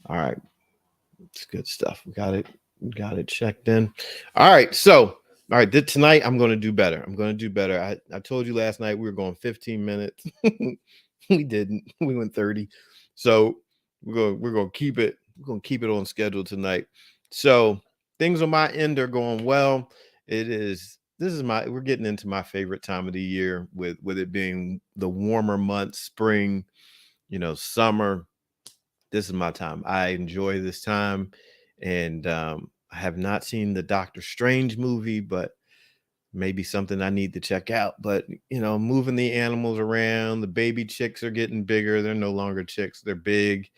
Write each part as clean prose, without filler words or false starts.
All right, it's good stuff. We got it checked in. All right, so all right, tonight I'm going to do better. I'm going to do better. I told you last night we were going 15 minutes. We didn't. We went 30. So we're going to keep it. We're going to keep it on schedule tonight. So things on my end are going well. It is. This is my. We're getting into my favorite time of the year with it being the warmer months, spring, summer. This is my time. I enjoy this time, and I have not seen the Doctor Strange movie, but maybe something I need to check out. But moving the animals around, the baby chicks are getting bigger. They're no longer chicks; they're big.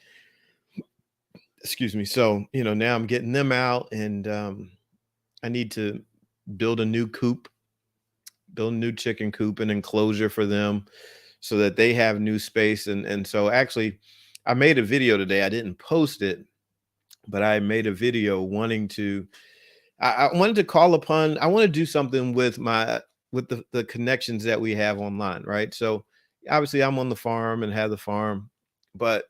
Excuse me. So now I'm getting them out, and I need to build a new coop, build a new chicken coop, an enclosure for them, so that they have new space. And so actually, I made a video today. I didn't post it, but I made a video wanting to I wanted to call upon I want to do something with the connections that we have online, right? So obviously I'm on the farm and have the farm, but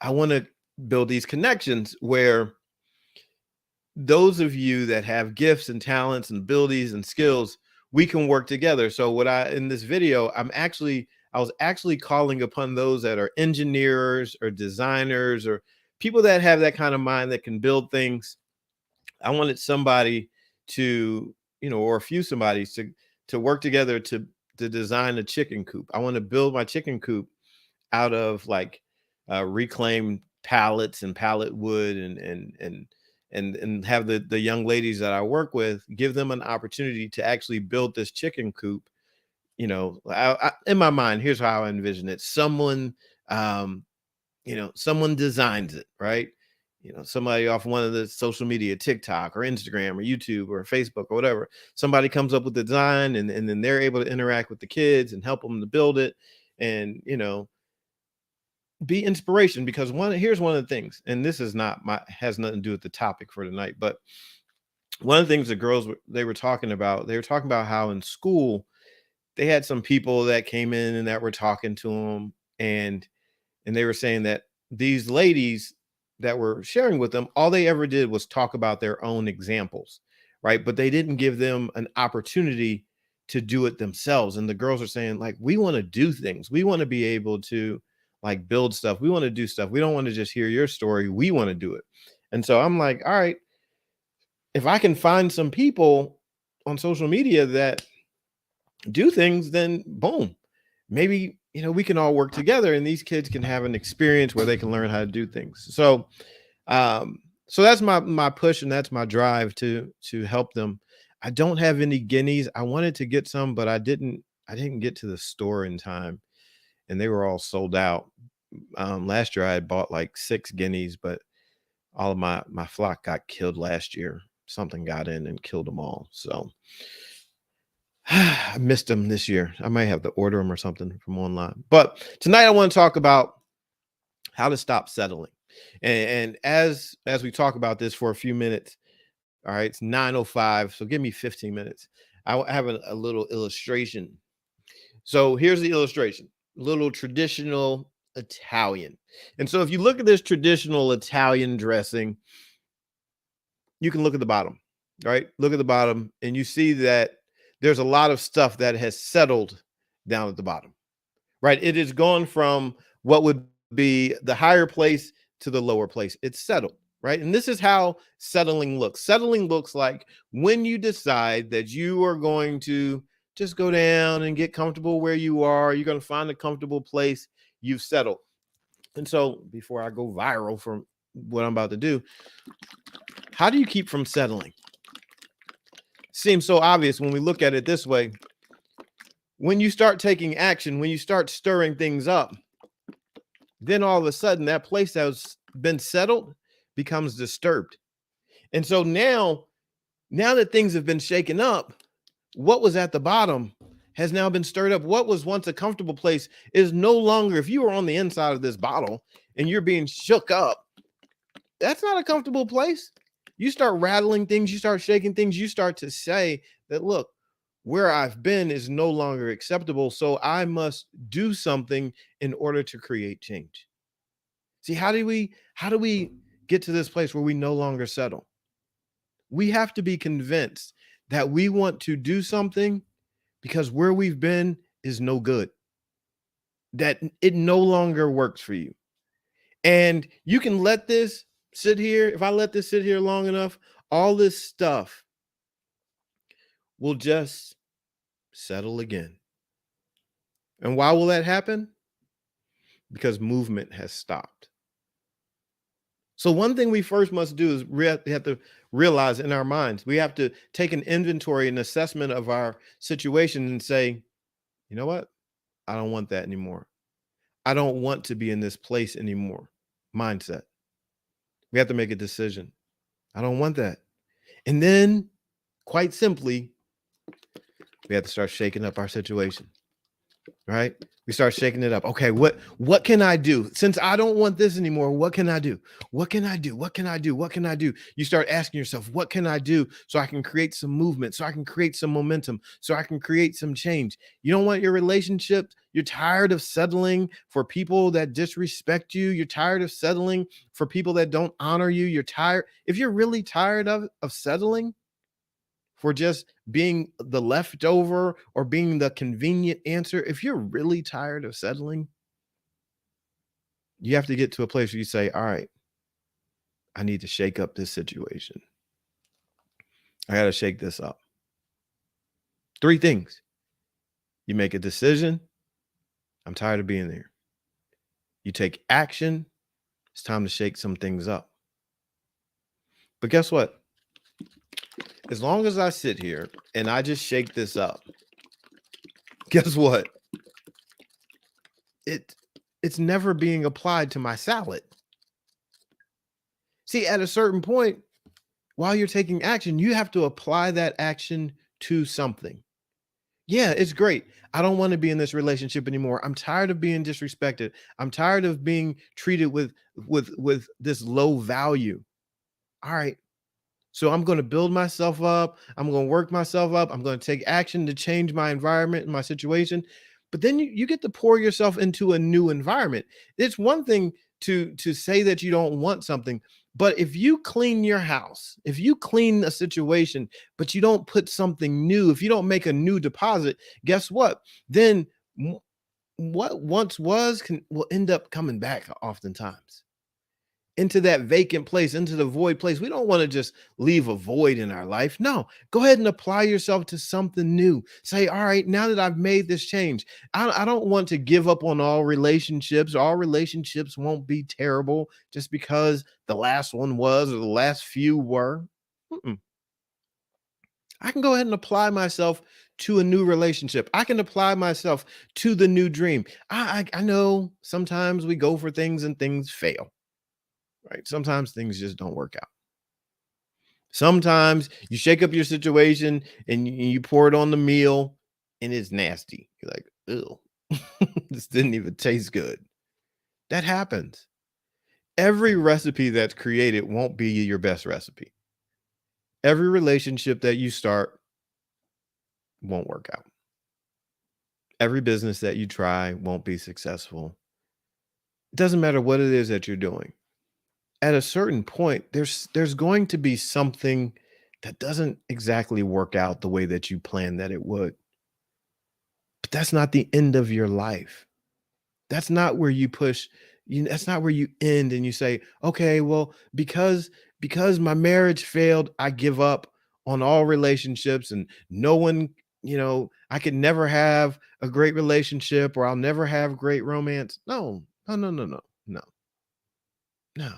I want to build these connections where those of you that have gifts and talents and abilities and skills, we can work together. So what I in this video, I was actually calling upon those that are engineers or designers or people that have that kind of mind that can build things. I wanted somebody to, or a few somebodies to work together to design a chicken coop. I want to build my chicken coop out of like reclaimed pallets and pallet wood and have the young ladies that I work with give them an opportunity to actually build this chicken coop. In my mind, here's how I envision it. Um, someone designs it, right? Somebody off one of the social media, TikTok or Instagram or YouTube or Facebook or whatever, somebody comes up with the design and then they're able to interact with the kids and help them to build it and, be inspiration because here's one of the things, and this is not has nothing to do with the topic for tonight, but one of the things the girls they were talking about how in school they had some people that came in and that were talking to them and they were saying that these ladies that were sharing with them, all they ever did was talk about their own examples, right? But they didn't give them an opportunity to do it themselves. And the girls are saying, like, we want to do things. We want to be able to like build stuff. We want to do stuff. We don't want to just hear your story. We want to do it. And so I'm like, all right, if I can find some people on social media that do things, then boom, maybe we can all work together and these kids can have an experience where they can learn how to do things. Um so that's my push and that's my drive to help them. I don't have any guineas. I wanted to get some, but I didn't get to the store in time and they were all sold out. Last year I had bought like 6 guineas, but all of my flock got killed last year. Something got in and killed them all. So I missed them this year. I might have to order them or something from online. But tonight I want to talk about how to stop settling. And as we talk about this for a few minutes, all right, it's 9:05, so give me 15 minutes. I have a little illustration. So here's the illustration. Little traditional Italian. And so if you look at this traditional Italian dressing, you can look at the bottom, right? Look at the bottom and you see that there's a lot of stuff that has settled down at the bottom, right? It has gone from what would be the higher place to the lower place. It's settled, right? And this is how settling looks. Settling looks like when you decide that you are going to just go down and get comfortable where you are, you're going to find a comfortable place, you've settled. And so before I go viral from what I'm about to do, how do you keep from settling? Seems so obvious when we look at it this way. When you start taking action, when you start stirring things up, then all of a sudden that place that's been settled becomes disturbed. And so now that things have been shaken up, what was at the bottom has now been stirred up. What was once a comfortable place is no longer, if you were on the inside of this bottle and you're being shook up, that's not a comfortable place. You start rattling things, you start shaking things, you start to say that, look, where I've been is no longer acceptable. So I must do something in order to create change. See, how do we get to this place where we no longer settle? We have to be convinced that we want to do something because where we've been is no good, that it no longer works for you. And you can let this sit here. If I let this sit here long enough, all this stuff will just settle again. And why will that happen? Because movement has stopped. So one thing we first must do is we have to realize in our minds, we have to take an inventory and assessment of our situation and say, you know what? I don't want that anymore. I don't want to be in this place anymore. Mindset. We have to make a decision. I don't want that. And then, quite simply, we have to start shaking up our situation. Right? We start shaking it up. Okay, what can I do? Since I don't want this anymore, what can I do? What can I do? What can I do? What can I do? You start asking yourself, what can I do so I can create some movement, so I can create some momentum, so I can create some change? You don't want your relationship, you're tired of settling for people that disrespect you, you're tired of settling for people that don't honor you, you're tired. If you're really tired of settling, for just being the leftover or being the convenient answer, if you're really tired of settling, you have to get to a place where you say, all right, I need to shake up this situation. I got to shake this up. 3 things. You make a decision. I'm tired of being there. You take action. It's time to shake some things up. But guess what? As long as I sit here and I just shake this up, guess what? It's never being applied to my salad. See, at a certain point, while you're taking action, you have to apply that action to something. Yeah, it's great. I don't want to be in this relationship anymore. I'm tired of being disrespected. I'm tired of being treated with this low value. All right. So I'm going to build myself up. I'm going to work myself up. I'm going to take action to change my environment and my situation. But then you get to pour yourself into a new environment. It's one thing to say that you don't want something, but if you clean your house, if you clean a situation, but you don't put something new, if you don't make a new deposit, guess what? Then what once was will end up coming back oftentimes into that vacant place, into the void place. We don't want to just leave a void in our life. No, go ahead and apply yourself to something new. Say, all right, now that I've made this change, I don't want to give up on all relationships. All relationships won't be terrible just because the last one was or the last few were. Mm-mm. I can go ahead and apply myself to a new relationship. I can apply myself to the new dream. I know sometimes we go for things and things fail. Right? Sometimes things just don't work out. Sometimes you shake up your situation and you pour it on the meal and it's nasty. You're like, ew, this didn't even taste good. That happens. Every recipe that's created won't be your best recipe. Every relationship that you start won't work out. Every business that you try won't be successful. It doesn't matter what it is that you're doing. At a certain point, there's going to be something that doesn't exactly work out the way that you planned that it would. But that's not the end of your life. That's not where you push, that's not where you end and you say, okay, well, because my marriage failed, I give up on all relationships and no one, I could never have a great relationship or I'll never have great romance. No, no, no, no, no, no, no.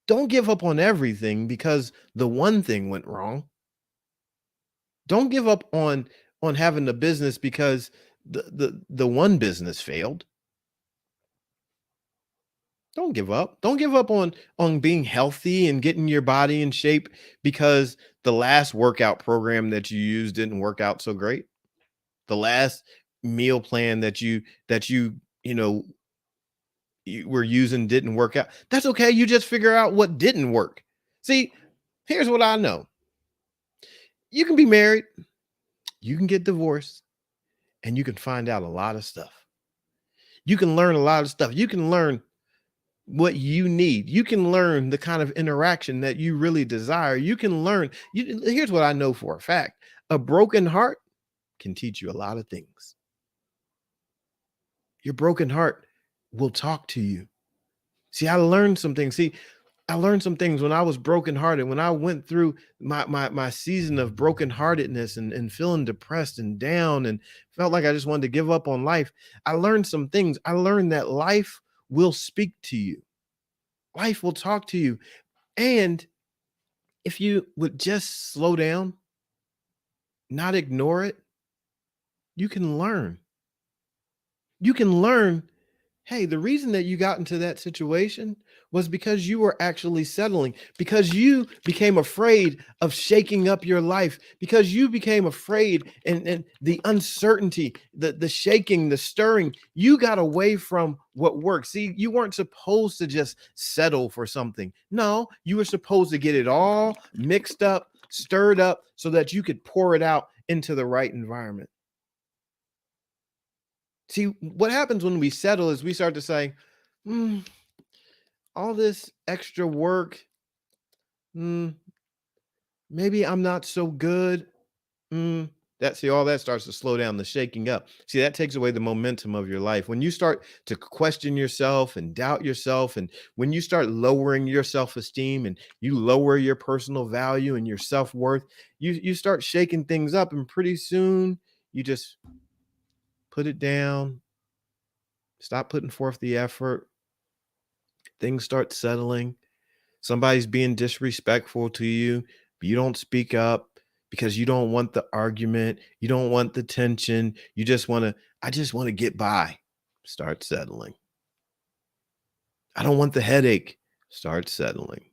Don't give up on everything because the one thing went wrong. Don't give up on having a business because the one business failed. Don't give up. Don't give up on being healthy and getting your body in shape because the last workout program that you used didn't work out so great. The last meal plan you know you were using didn't work out. That's okay. You just figure out what didn't work. See, here's what I know. You can be married, you can get divorced, and you can find out a lot of stuff. You can learn a lot of stuff. You can learn what you need. You can learn the kind of interaction that you really desire. You can learn. Here's what I know for a fact: a broken heart can teach you a lot of things. Your broken heart will talk to you. See, I learned some things. See, I learned some things when I was brokenhearted, when I went through my season of brokenheartedness and feeling depressed and down and felt like I just wanted to give up on life. I learned some things. I learned that life will speak to you. Life will talk to you. And if you would just slow down, not ignore it, you can learn. You can learn, hey, the reason that you got into that situation was because you were actually settling, because you became afraid of shaking up your life, because you became afraid and the uncertainty, the shaking, the stirring, you got away from what works. See, you weren't supposed to just settle for something. No, you were supposed to get it all mixed up, stirred up so that you could pour it out into the right environment. See, what happens when we settle is we start to say, "Hmm, all this extra work, mm, maybe I'm not so good." Mm, all that starts to slow down the shaking up. See, that takes away the momentum of your life. When you start to question yourself and doubt yourself, and when you start lowering your self-esteem and you lower your personal value and your self-worth, you start shaking things up, and pretty soon you just put it down, stop putting forth the effort, things start settling. Somebody's being disrespectful to you, but you don't speak up because you don't want the argument, you don't want the tension. You just want to, I just want to get by. Start settling. I don't want the headache. Start settling.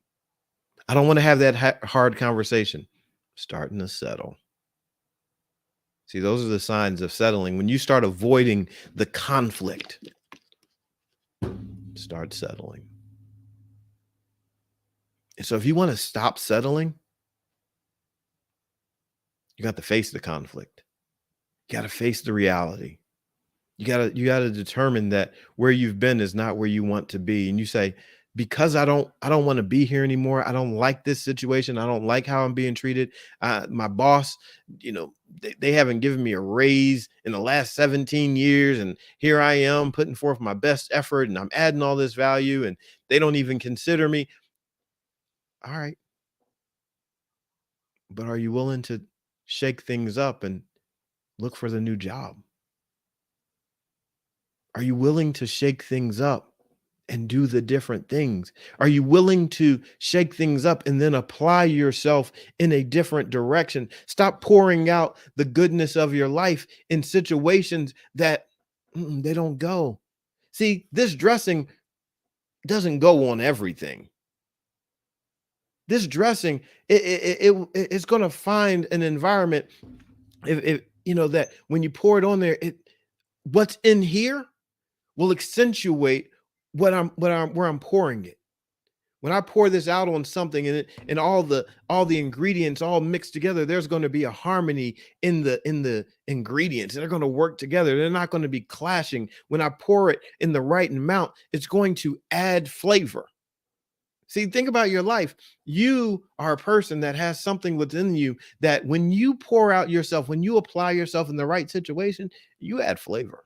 I don't want to have that hard conversation. Starting to settle. See, those are the signs of settling. When you start avoiding the conflict, start settling. And so if you want to stop settling, you got to face the conflict. You got to face the reality. You got to determine that where you've been is not where you want to be. And you say, because I don't want to be here anymore. I don't like this situation. I don't like how I'm being treated. My boss, they haven't given me a raise in the last 17 years. And here I am putting forth my best effort and I'm adding all this value and they don't even consider me. All right. But are you willing to shake things up and look for the new job? Are you willing to shake things up and do the different things? Are you willing to shake things up and then apply yourself in a different direction? Stop pouring out the goodness of your life in situations that they don't go. See, this dressing doesn't go on everything. This dressing, it's going to find an environment if that when you pour it on there, what's in here will accentuate where I'm pouring it. When I pour this out on something and all the ingredients all mixed together, there's going to be a harmony in the ingredients. They're going to work together. They're not going to be clashing. When I pour it in the right amount, it's going to add flavor. See, think about your life. You are a person that has something within you that when you pour out yourself, when you apply yourself in the right situation, you add flavor.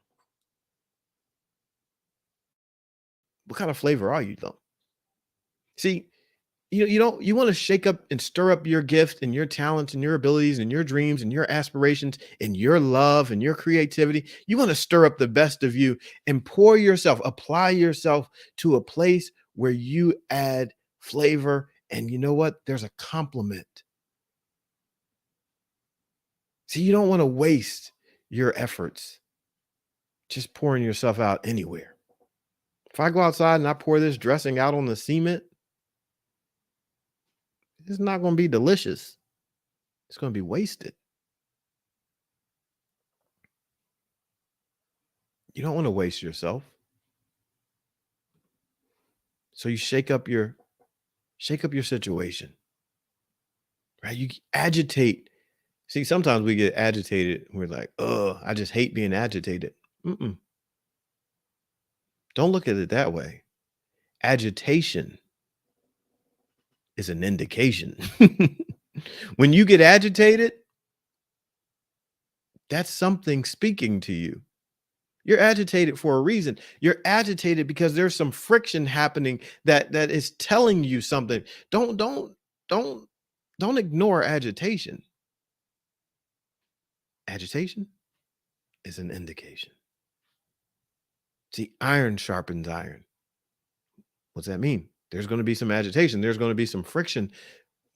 What kind of flavor are you though? See, you want to shake up and stir up your gift and your talents and your abilities and your dreams and your aspirations and your love and your creativity. You want to stir up the best of you and apply yourself to a place where you add flavor. And you know what? There's a compliment. See, you don't want to waste your efforts just pouring yourself out anywhere. If I go outside and I pour this dressing out on the cement, it's not going to be delicious. It's going to be wasted. You don't want to waste yourself. So you shake up your situation. Right? You agitate. See, sometimes we get agitated. We're like, "Oh, I just hate being agitated." Mm-mm. Don't look at it that way. Agitation is an indication. When you get agitated, that's something speaking to you. You're agitated for a reason. You're agitated because there's some friction happening that is telling you something. Don't don't ignore agitation. Agitation is an indication. See, iron sharpens iron. What's that mean? There's going to be some agitation. There's going to be some friction.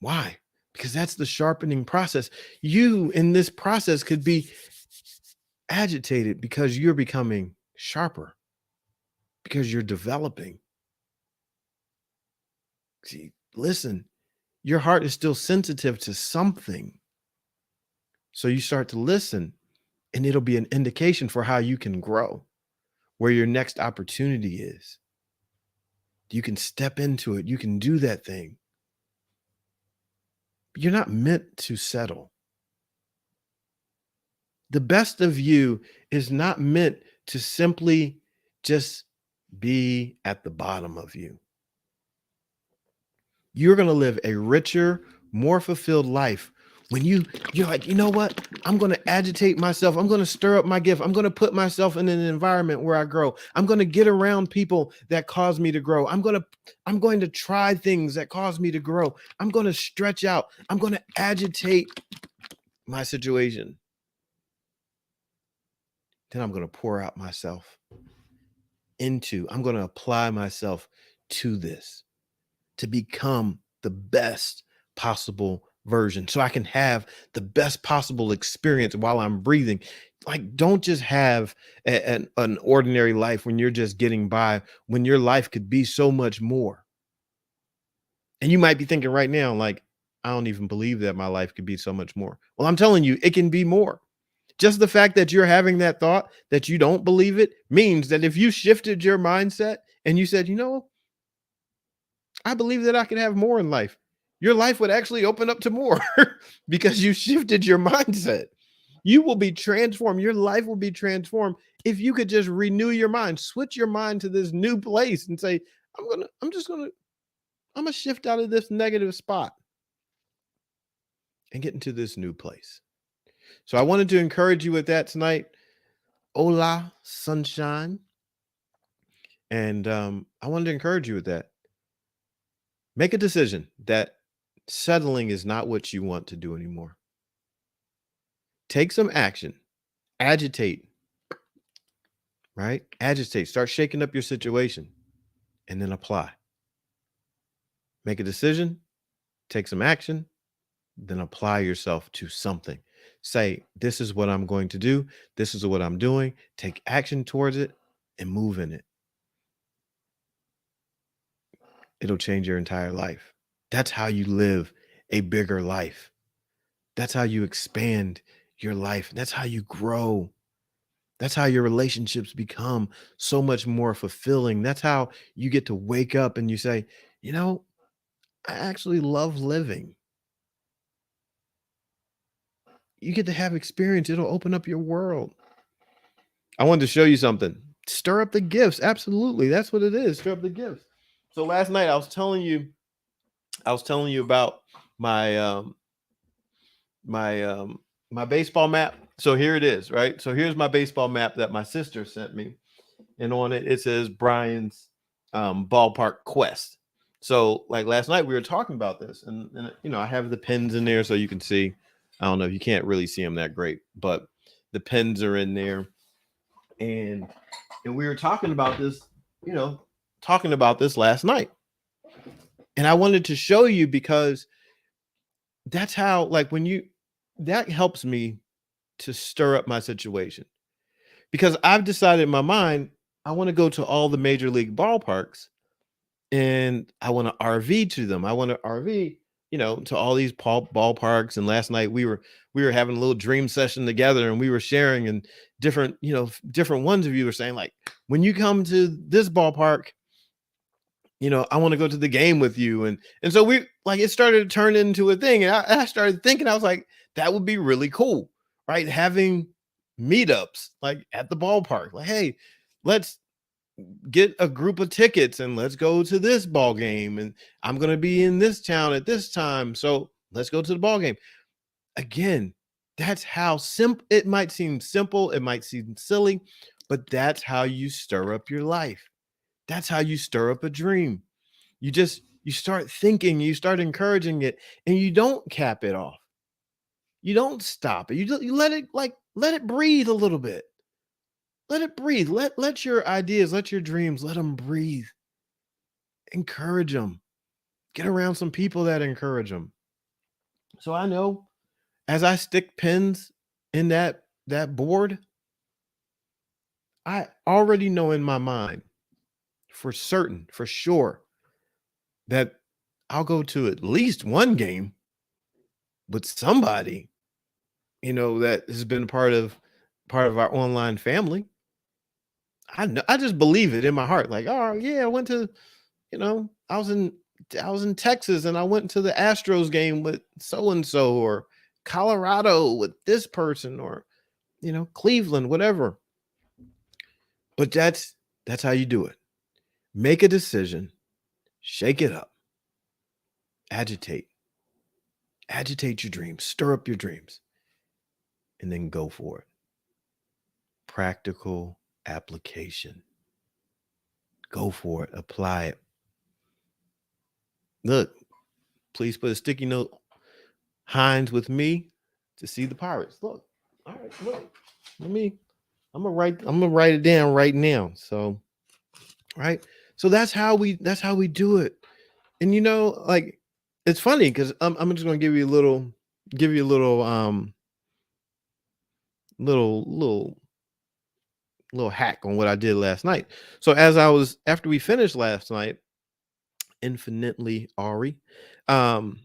Why? Because that's the sharpening process. You in this process could be agitated because you're becoming sharper, because you're developing. See, listen, your heart is still sensitive to something. So you start to listen, and it'll be an indication for how you can grow, where your next opportunity is. You can step into it. You can do that thing. You're not meant to settle. The best of you is not meant to simply just be at the bottom of you. You're going to live a richer, more fulfilled life when you're like, you know what? I'm going to agitate myself. I'm going to stir up my gift. I'm going to put myself in an environment where I grow. I'm going to get around people that cause me to grow. I'm going to try things that cause me to grow. I'm going to stretch out. I'm going to agitate my situation. Then I'm going to pour out myself I'm going to apply myself to this to become the best possible version so I can have the best possible experience while I'm breathing. Like, don't just have an ordinary life when you're just getting by, when your life could be so much more. And you might be thinking right now, like, I don't even believe that my life could be so much more. Well, I'm telling you, it can be more. Just the fact that you're having that thought that you don't believe it means that if you shifted your mindset and you said, you know, I believe that I can have more in life, your life would actually open up to more because you shifted your mindset. You will be transformed. Your life will be transformed if you could just renew your mind, switch your mind to this new place and say, I'm gonna shift out of this negative spot and get into this new place. So I wanted to encourage you with that tonight. Hola, sunshine. And I wanted to encourage you with that. Make a decision that settling is not what you want to do anymore. Take some action. Agitate, right? Agitate. Start shaking up your situation and then apply. Make a decision, take some action, then apply yourself to something. Say, this is what I'm going to do. This is what I'm doing. Take action towards it and move in it. It'll change your entire life. That's how you live a bigger life. That's how you expand your life. That's how you grow. That's how your relationships become so much more fulfilling. That's how you get to wake up and you say, you know, I actually love living. You get to have experience. It'll open up your world. I wanted to show you something. Stir up the gifts. Absolutely. That's what it is. Stir up the gifts. So last night I was telling you about my my baseball map. So here it is, right? So here's my baseball map that my sister sent me. And on it says Brian's ballpark quest. So like last night we were talking about this and you know, I have the pins in there so you can see. I don't know if you can't really see them that great, but the pins are in there. And we were talking about this, you know, last night. And I wanted to show you because that's how, like, that helps me to stir up my situation. Because I've decided in my mind, I want to go to all the major league ballparks and I want to RV to them. I want to RV, you know, to all these ballparks. And last night we were having a little dream session together and we were sharing, and different ones of you were saying, like, when you come to this ballpark, you know, I want to go to the game with you. And so we, like, it started to turn into a thing. And I started thinking, I was like, that would be really cool, right? Having meetups like at the ballpark, like, hey, let's get a group of tickets and let's go to this ball game. And I'm going to be in this town at this time. So let's go to the ball game. Again, that's how simple it might seem simple. It might seem silly, but that's how you stir up your life. That's how you stir up a dream. You start thinking, you start encouraging it, and you don't cap it off. You don't stop it. You let it let it breathe a little bit. Let it breathe. Let your ideas, let your dreams, let them breathe. Encourage them. Get around some people that encourage them. So I know as I stick pins in that board, I already know in my mind for certain, for sure, that I'll go to at least one game with somebody, that has been part of our online family. I know, I just believe it in my heart. Like, oh yeah, I went to, I was in Texas and I went to the Astros game with so and so, or Colorado with this person, or Cleveland, whatever. But that's how you do it. Make a decision, shake it up, agitate, agitate your dreams, stir up your dreams, and then go for it. Practical application. Go for it, apply it. Look, please put a sticky note, Hines, with me to see the Pirates. Look, all right, look. I'm gonna write it down right now. So, right. So that's how we do it. And like, it's funny because I'm just gonna give you a little little little hack on what I did last night. So after we finished last night, infinitely Ari. Um,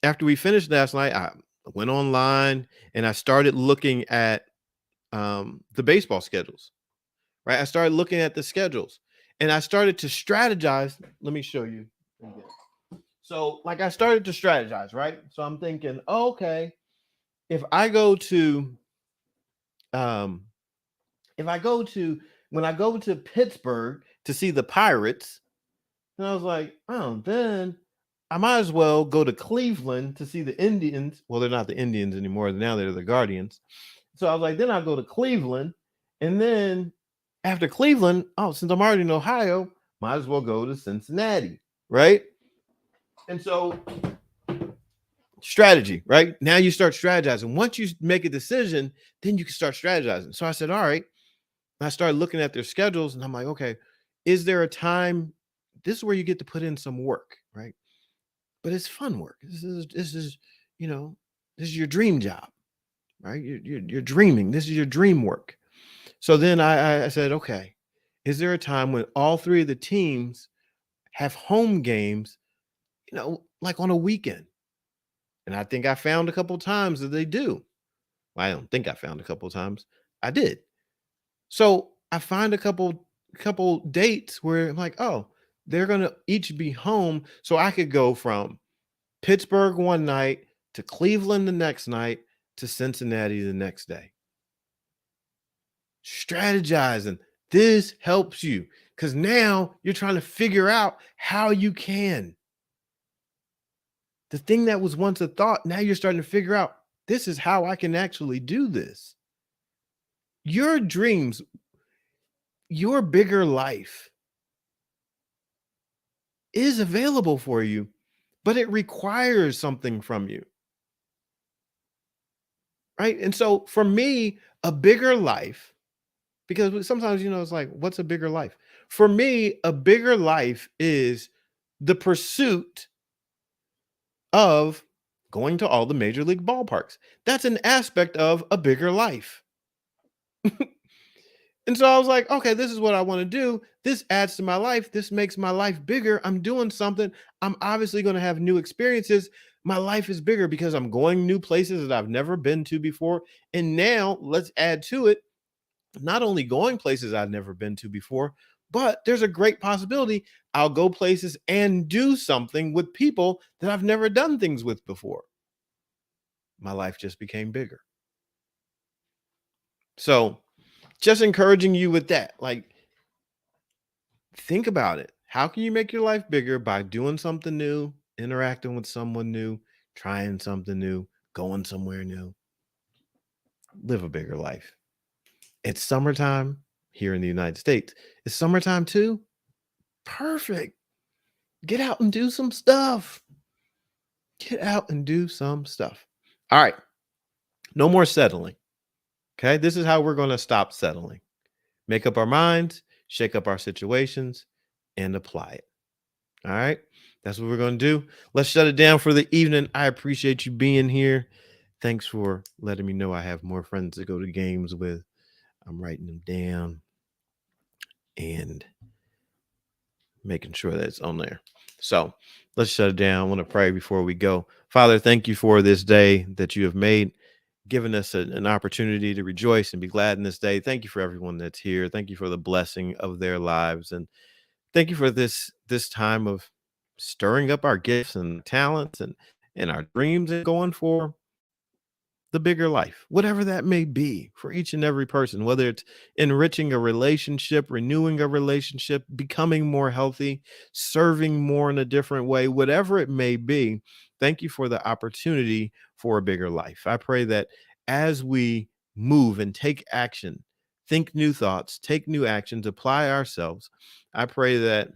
After we finished last night, I went online and I started looking at the baseball schedules. Right, I started looking at the schedules and I started to strategize. Let me show you. So, like, I started to strategize, right? So I'm thinking, okay, if I go to um if I go to when I go to Pittsburgh to see the Pirates, then I was like, oh, then I might as well go to Cleveland to see the Indians. Well, they're not the Indians anymore. Now they're the Guardians. So I was like, then I'll go to Cleveland. And then after Cleveland, oh, since I'm already in Ohio, might as well go to Cincinnati. Right. And so strategy, right? Now you start strategizing. Once you make a decision, then you can start strategizing. So I said, all right. And I started looking at their schedules and I'm like, okay, is there a time? This is where you get to put in some work, right? But it's fun work. This is you know this is your dream job, right? You're dreaming. This is your dream work. So then I said, okay, is there a time when all three of the teams have home games, like on a weekend? And I think I found a couple times that they do. Well, I don't think I found a couple times. I did. So I find a couple dates where I'm like, oh, they're gonna each be home. So I could go from Pittsburgh one night to Cleveland the next night to Cincinnati the next day. Strategizing. This helps you because now you're trying to figure out how you can. The thing that was once a thought, now you're starting to figure out this is how I can actually do this. Your dreams, your bigger life is available for you, but it requires something from you. Right. And so for me, a bigger life, because sometimes, it's like, what's a bigger life? For me, a bigger life is the pursuit of going to all the major league ballparks. That's an aspect of a bigger life. And so I was like, okay, this is what I want to do. This adds to my life. This makes my life bigger. I'm doing something. I'm obviously going to have new experiences. My life is bigger because I'm going new places that I've never been to before. And now let's add to it, not only going places I've never been to before, but there's a great possibility I'll go places and do something with people that I've never done things with before. My life just became bigger. So, just encouraging you with that. Like, Think about it. How can you make your life bigger? By doing something new, interacting with someone new, trying something new, going somewhere new. Live a bigger life. It's summertime here in the United States. It's summertime too. Perfect. Get out and do some stuff. Get out and do some stuff. All right. No more settling. Okay. This is how we're going to stop settling. Make up our minds, shake up our situations, and apply it. All right. That's what we're going to do. Let's shut it down for the evening. I appreciate you being here. Thanks for letting me know I have more friends to go to games with. I'm writing them down and making sure that it's on there. So let's shut it down. I want to pray before we go. Father, thank you for this day that you have made, giving us an opportunity to rejoice and be glad in this day. Thank you for everyone that's here. Thank you for the blessing of their lives. And thank you for this time of stirring up our gifts and talents and our dreams and going for the bigger life, whatever that may be for each and every person, whether it's enriching a relationship, renewing a relationship, becoming more healthy, serving more in a different way, whatever it may be. Thank you for the opportunity for a bigger life. I pray that as we move and take action, think new thoughts, take new actions, apply ourselves, I pray that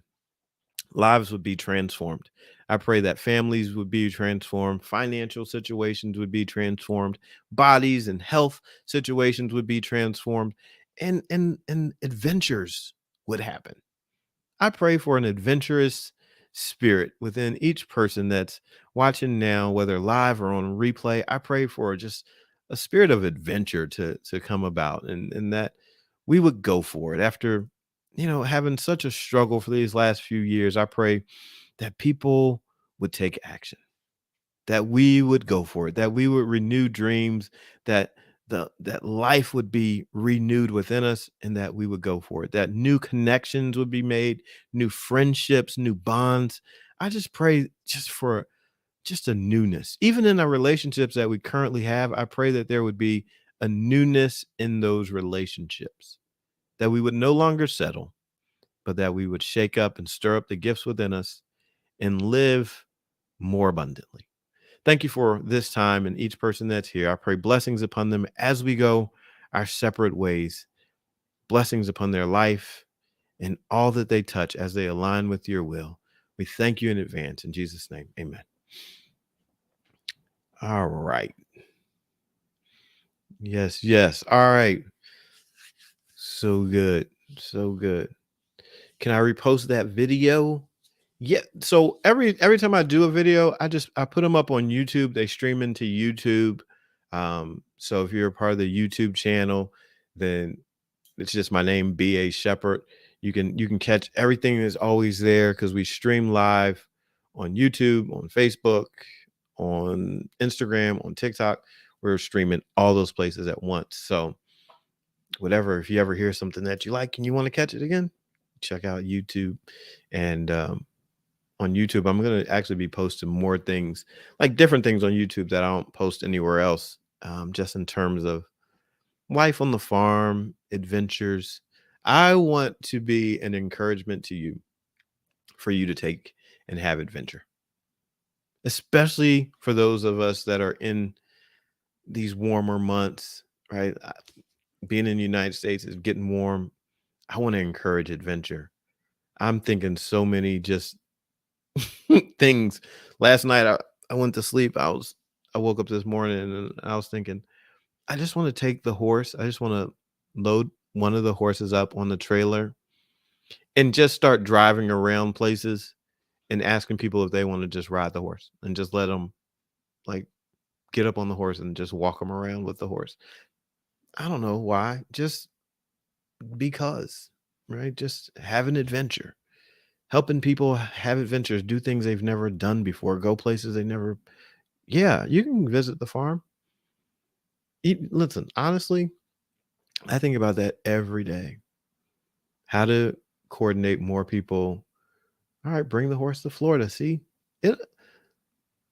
lives would be transformed. I pray that families would be transformed, financial situations would be transformed, bodies and health situations would be transformed, and adventures would happen. I pray for an adventurous spirit within each person that's watching now, whether live or on replay. I pray for just a spirit of adventure to come about, and that we would go for it after having such a struggle for these last few years. I pray that people would take action, that we would go for it, that we would renew dreams, that that life would be renewed within us, and that we would go for it, that new connections would be made, new friendships, new bonds. I just pray just for just a newness. Even in our relationships that we currently have, I pray that there would be a newness in those relationships, that we would no longer settle, but that we would shake up and stir up the gifts within us and live more abundantly. Thank you for this time and each person that's here. I pray blessings upon them as we go our separate ways, blessings upon their life and all that they touch as they align with your will. We thank you in advance. In Jesus' name, amen. All right. Yes, yes. All right. So good. So good. Can I repost that video? Yeah. So every time I do a video, I put them up on YouTube. They stream into YouTube. So if you're a part of the YouTube channel, then it's just my name, B.A. Shepherd. You can catch everything that's always there because we stream live on YouTube, on Facebook, on Instagram, on TikTok. We're streaming all those places at once. So whatever, if you ever hear something that you like and you want to catch it again, check out YouTube. And on YouTube, I'm going to actually be posting more things, like different things on YouTube that I don't post anywhere else, just in terms of life on the farm, adventures. I want to be an encouragement to you for you to take and have adventure, especially for those of us that are in these warmer months, right? Being in the United States is getting warm. I want to encourage adventure. I'm thinking so many just things. Last night I went to sleep. I woke up this morning and I was thinking, I just want to take the horse. I just want to load one of the horses up on the trailer and just start driving around places and asking people if they want to just ride the horse and just let them like get up on the horse and just walk them around with the horse. I don't know why, just because, right? Just have an adventure. Helping people have adventures, do things they've never done before, go places they never. Yeah, you can visit the farm. Listen, honestly, I think about that every day. How to coordinate more people. All right, bring the horse to Florida. See, it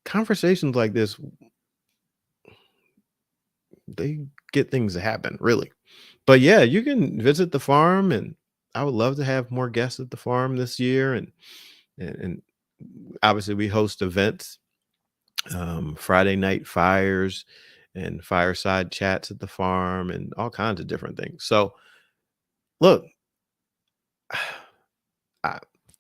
conversations like this, they get things to happen, really. But yeah, you can visit the farm and I would love to have more guests at the farm this year, and obviously we host events, Friday night fires and fireside chats at the farm and all kinds of different things. So look, I,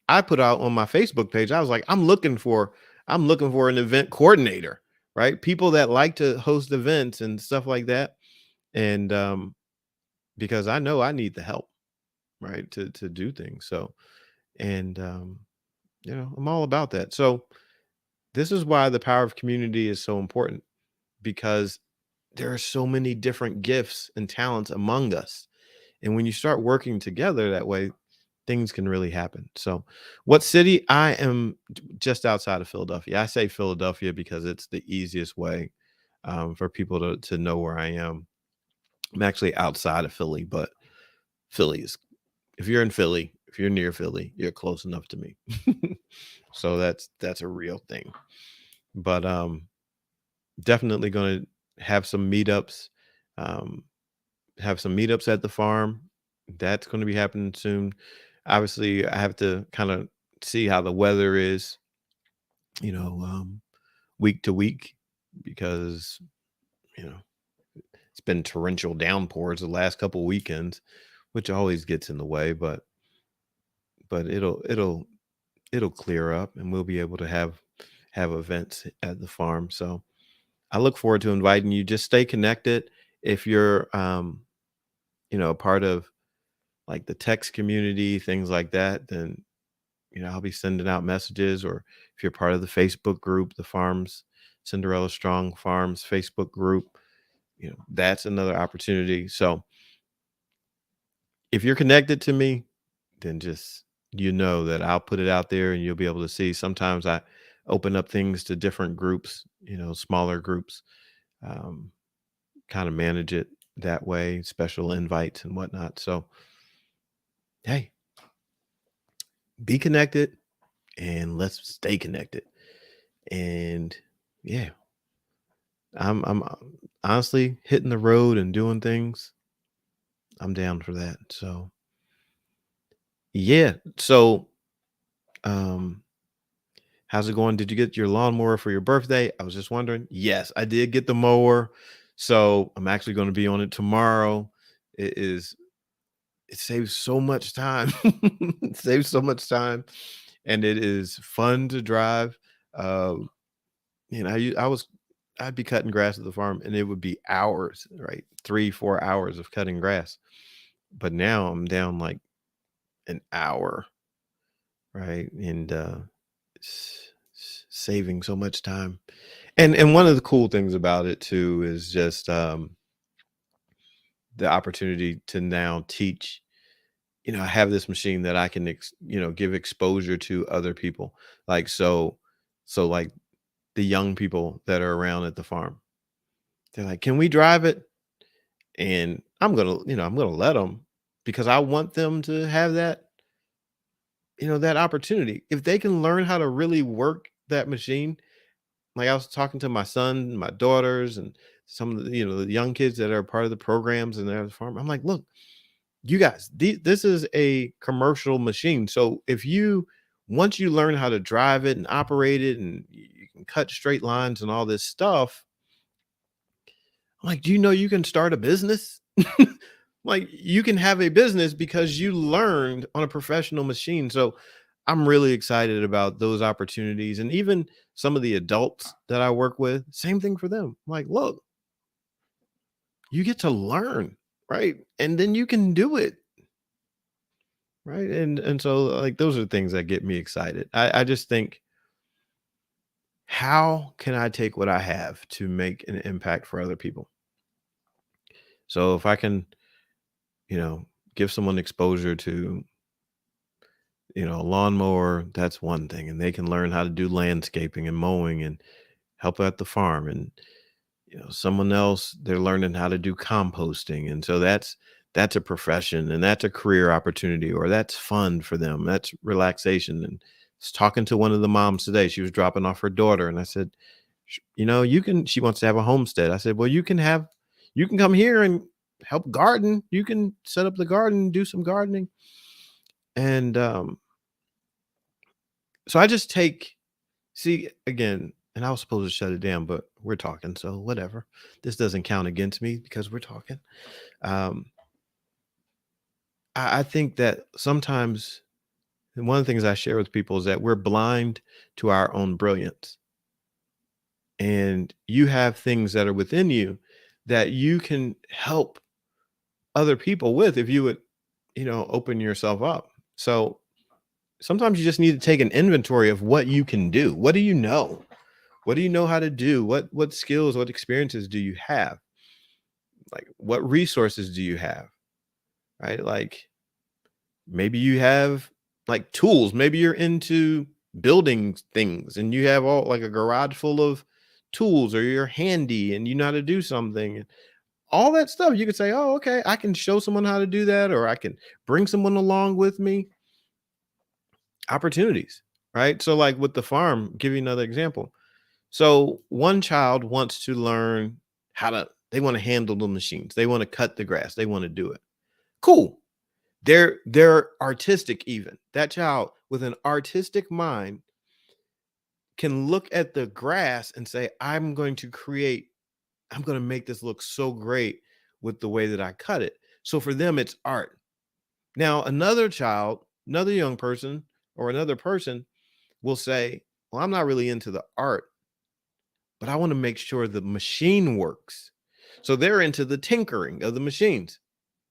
I put out on my Facebook page, I was like, I'm looking for an event coordinator, right? People that like to host events and stuff like that. And because I know I need the help, right? To do things. So and I'm all about that. So this is why the power of community is so important, because there are so many different gifts and talents among us. And when you start working together that way, things can really happen. So, what city? I am just outside of Philadelphia. I say Philadelphia because it's the easiest way for people to know where I am. I'm actually outside of Philly, but Philly is, if you're in Philly, if you're near Philly, you're close enough to me. So that's a real thing. But definitely going to have some meetups. Um, have some meetups at the farm. That's going to be happening soon. Obviously, I have to kind of see how the weather is, you know, week to week, because you know it's been torrential downpours the last couple weekends, which always gets in the way. But it'll clear up, and we'll be able to have events at the farm. So I look forward to inviting you. Just stay connected. If you're a part of like the text community, things like that, then I'll be sending out messages. Or if you're part of the Facebook group, the Farms Cinderella Strong Farms Facebook group, that's another opportunity. So if you're connected to me, then just that I'll put it out there and you'll be able to see. Sometimes I open up things to different groups, smaller groups, um, kind of manage it that way, special invites and whatnot. So hey, be connected and let's stay connected. And yeah, I'm honestly hitting the road and doing things. I'm down for that. So yeah. So um how's it going? Did you get your lawnmower for your birthday? I was just wondering. Yes, I did get the mower. So I'm actually going to be on it tomorrow. It is it saves so much time. It saves so much time, and it is fun to drive. Um, I'd be cutting grass at the farm, and it would be hours, right? 3-4 hours of cutting grass. But now I'm down like an hour, right? And saving so much time. And one of the cool things about it too is just the opportunity to now teach. I have this machine that I can give exposure to other people. Like so like the young people that are around at the farm. They're like, "Can we drive it?" And I'm gonna let them, because I want them to have that opportunity. If they can learn how to really work that machine, like I was talking to my son, my daughters, and some of the young kids that are part of the programs and they're at the farm. I'm like, look, you guys, this is a commercial machine. So once you learn how to drive it and operate it, and you can cut straight lines and all this stuff, I'm like, do you know you can start a business? Like, you can have a business because you learned on a professional machine. So I'm really excited about those opportunities. And even some of the adults that I work with, same thing for them. Like, look, you get to learn, right? And then you can do it. Right. And so like those are things that get me excited. I just think, how can I take what I have to make an impact for other people? So if I can, you know, give someone exposure to, a lawnmower, that's one thing. And they can learn how to do landscaping and mowing and help at the farm. And, someone else, they're learning how to do composting. And so that's a profession, and that's a career opportunity, or that's fun for them. That's relaxation. And I was talking to one of the moms today. She was dropping off her daughter, and I said, she wants to have a homestead. I said, well, you can come here and help garden. You can set up the garden, do some gardening. And so I just take see again, and I was supposed to shut it down, but we're talking, so whatever. This doesn't count against me because we're talking. Um, I think that sometimes and one of the things I share with people is that we're blind to our own brilliance. And you have things that are within you that you can help other people with if you would, open yourself up. So sometimes you just need to take an inventory of what you can do. What do you know? What do you know how to do? What skills, what experiences do you have? Like what resources do you have? Right? Like maybe you have like tools. Maybe you're into building things and you have all like a garage full of tools or you're handy and you know how to do something. All that stuff you could say, oh, okay, I can show someone how to do that, or I can bring someone along with me. Opportunities, right? So, like with the farm, give you another example. So, one child wants to learn they want to handle the machines, they want to cut the grass, they want to do it. Cool. They're artistic, even. That child with an artistic mind can look at the grass and say, I'm going to make this look so great with the way that I cut it. So for them, it's art. Now, another young person, or another person will say, well, I'm not really into the art, but I want to make sure the machine works. So they're into the tinkering of the machines.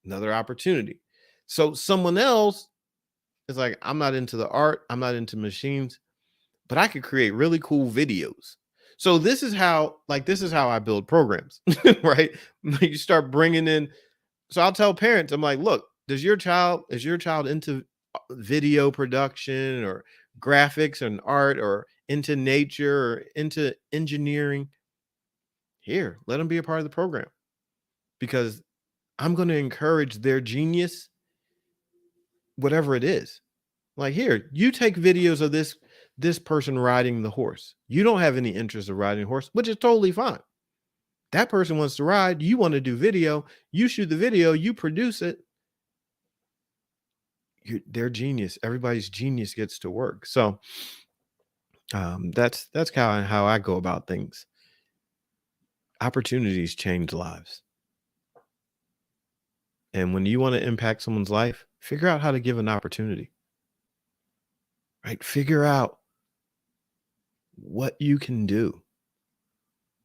Another opportunity. So someone else is like, I'm not into the art, I'm not into machines, but I could create really cool videos. So this is how I build programs, right? You start bringing in. So I'll tell parents, I'm like, look, is your child into video production or graphics and art or into nature or into engineering? Here, let them be a part of the program because I'm going to encourage their genius, whatever it is. Like, here, you take videos of this person riding the horse. You don't have any interest of riding a horse, which is totally fine. That person wants to ride, you want to do video, you shoot the video, you produce it. Their genius, everybody's genius gets to work. So that's kind of how I go about things. Opportunities change lives. And when you want to impact someone's life, figure out how to give an opportunity. Right? Figure out what you can do.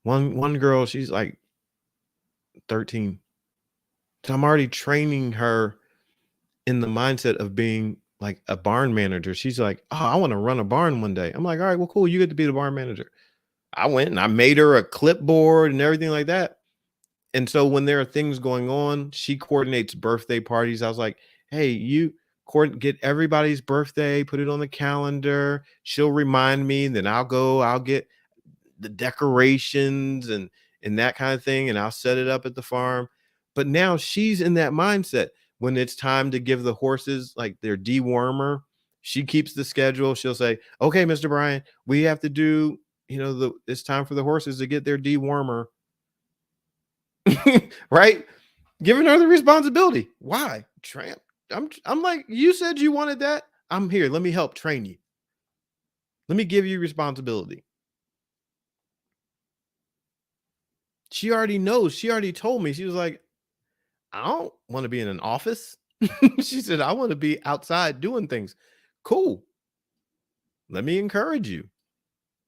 One girl, she's like 13. So I'm already training her in the mindset of being like a barn manager. She's like, "Oh, I want to run a barn one day." I'm like, "All right, well, cool. You get to be the barn manager." I went and I made her a clipboard and everything like that. And so when there are things going on, she coordinates birthday parties. I was like, "Hey, you get everybody's birthday, put it on the calendar. She'll remind me, then I'll get the decorations and that kind of thing, and I'll set it up at the farm." But now she's in that mindset. When it's time to give the horses like their dewormer, she keeps the schedule. She'll say, "Okay, Mr. Brian, we have to do, it's time for the horses to get their dewormer." Right? Giving her the responsibility. Why? Tramp. I'm like, you said you wanted that. I'm here. Let me help train you. Let me give you responsibility. She already knows. She already told me. She was like, I don't want to be in an office. She said, I want to be outside doing things. Cool. Let me encourage you.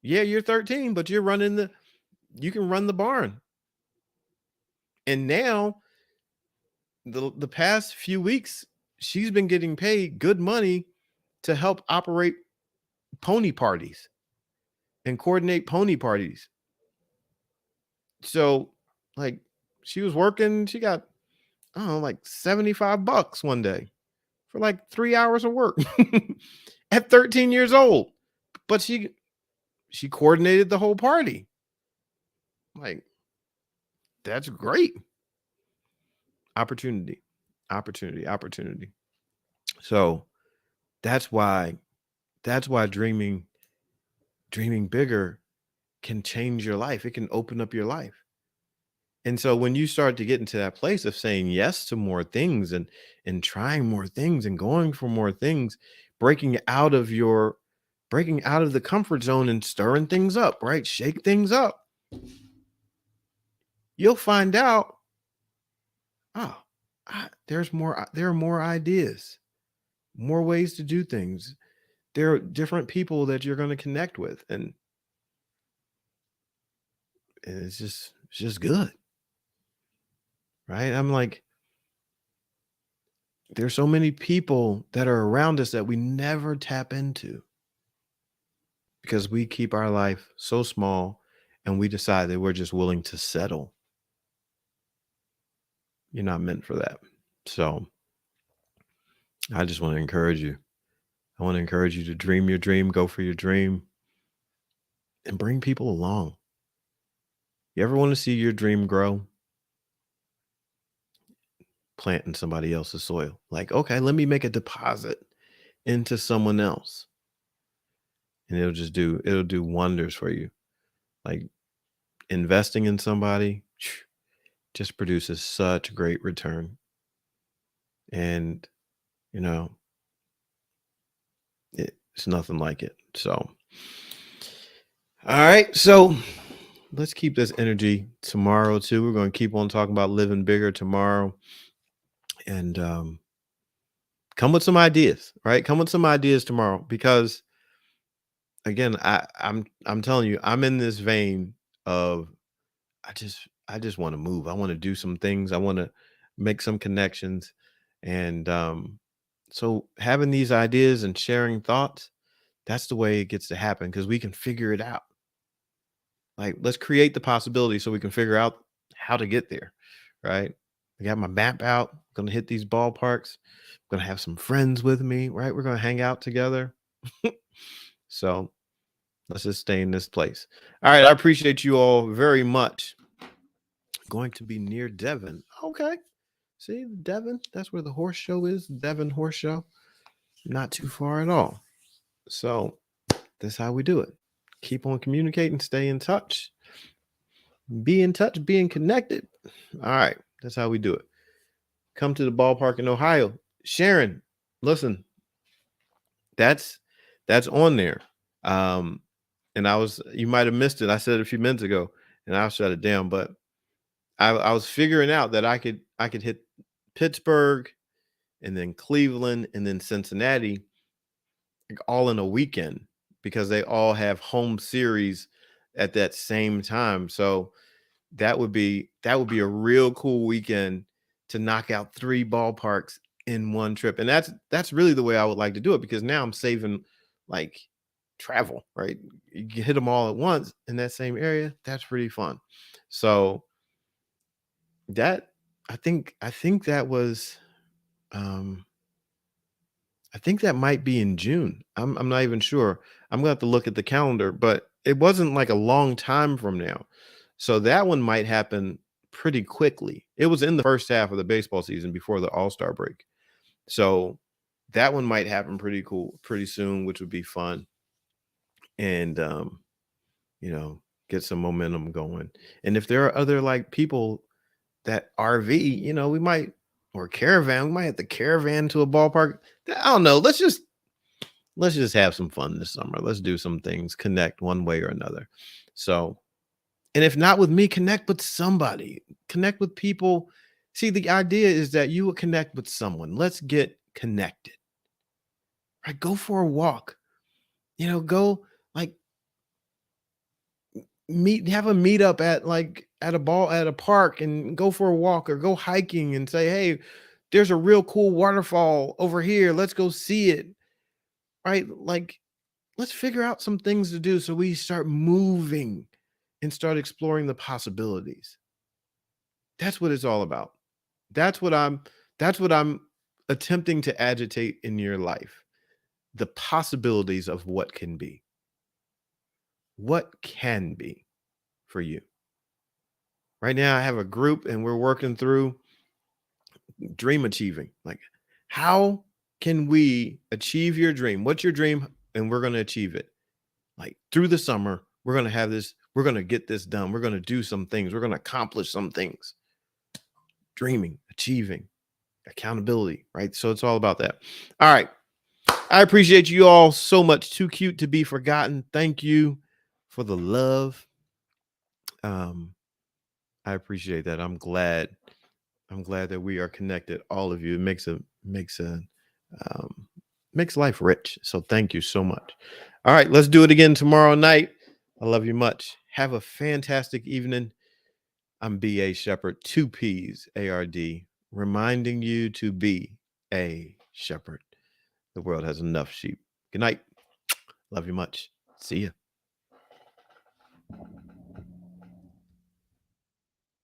Yeah, you're 13, but you can run the barn. And now the past few weeks, she's been getting paid good money to help operate pony parties and coordinate pony parties. So, like, she was working, she got, I don't know, like $75 one day for like 3 hours of work at 13 years old. But she coordinated the whole party. Like, that's great. Opportunity, opportunity, opportunity. So that's why dreaming bigger can change your life. It can open up your life. And so when you start to get into that place of saying yes to more things and trying more things and going for more things, breaking out of your breaking out of the comfort zone and stirring things up, right? Shake things up. You'll find out, oh, there are more ideas, more ways to do things. There are different people that you're going to connect with, and it's just good, right? I'm like, there's so many people that are around us that we never tap into because we keep our life so small and we decide that we're just willing to settle. You're not meant for that. So I just want to encourage you. I want to encourage you to dream your dream, go for your dream, and bring people along. You ever want to see your dream grow? Plant in somebody else's soil. Like, okay, let me make a deposit into someone else. And it'll do wonders for you. Like investing in somebody just produces such great return. And, you know, it's nothing like it. So, all right. So let's keep this energy tomorrow too. We're going to keep on talking about living bigger tomorrow. And come with some ideas, right? Come with some ideas tomorrow because again, I'm telling you, I'm in this vein of I just want to move. I want to do some things. I want to make some connections. And so having these ideas and sharing thoughts, that's the way it gets to happen because we can figure it out. Like, let's create the possibility so we can figure out how to get there, right? I got my map out. Gonna hit these ballparks. Gonna have some friends with me, right? We're gonna hang out together. So let's just stay in this place. All right, I appreciate you all very much. Going to be near Devon. Okay. See, Devon, that's where the horse show is. Devon Horse Show. Not too far at all. So that's how we do it. Keep on communicating, stay in touch. Be in touch, being connected. All right. That's how we do it. Come to the ballpark in Ohio. Sharon, listen, that's on there. Um, and you might have missed it. I said it a few minutes ago, and I'll shut it down. But I was figuring out that I could hit Pittsburgh and then Cleveland and then Cincinnati like all in a weekend because they all have home series at that same time. So that would be a real cool weekend to knock out 3 ballparks in one trip. And that's really the way I would like to do it because now I'm saving like travel, right? You can hit them all at once in that same area. That's pretty fun. So that I think that was um I think that might be in June. I'm not even sure. I'm gonna have to look at the calendar, but it wasn't like a long time from now. So that one might happen pretty quickly. It was in the first half of the baseball season before the All-Star break. So that one might happen pretty soon, which would be fun. And you know, get some momentum going. And if there are other like people that RV, you know, we might or caravan, we might have to caravan to a ballpark. I don't know. Let's just have some fun this summer. Let's do some things, connect one way or another. So, and if not with me, connect with somebody, connect with people. See, the idea is that you will connect with someone. Let's get connected, right? Go for a walk, you know, go like have a meetup at like at a park and go for a walk or go hiking and say, hey, there's a real cool waterfall over here. Let's go see it, right? Like, let's figure out some things to do so we start moving and start exploring the possibilities. That's what it's all about. That's what I'm that's what I'm attempting to agitate in your life. The possibilities of what can be. What can be for you. Right now I have a group and we're working through dream achieving. Like how can we achieve your dream? What's your dream? And we're going to achieve it. Like through the summer, we're going to have this We're going to get this done. We're going to do some things. We're going to accomplish some things. Dreaming, achieving, accountability, right? So it's all about that. All right. I appreciate you all so much. Too cute to be forgotten. Thank you for the love. I appreciate that. I'm glad that we are connected, all of you. It makes life rich. So thank you so much. All right, let's do it again tomorrow night. I love you much. Have a fantastic evening. I'm B.A. Shepherd, 2 P's, A-R-D, reminding you to be a shepherd. The world has enough sheep. Good night. Love you much. See ya.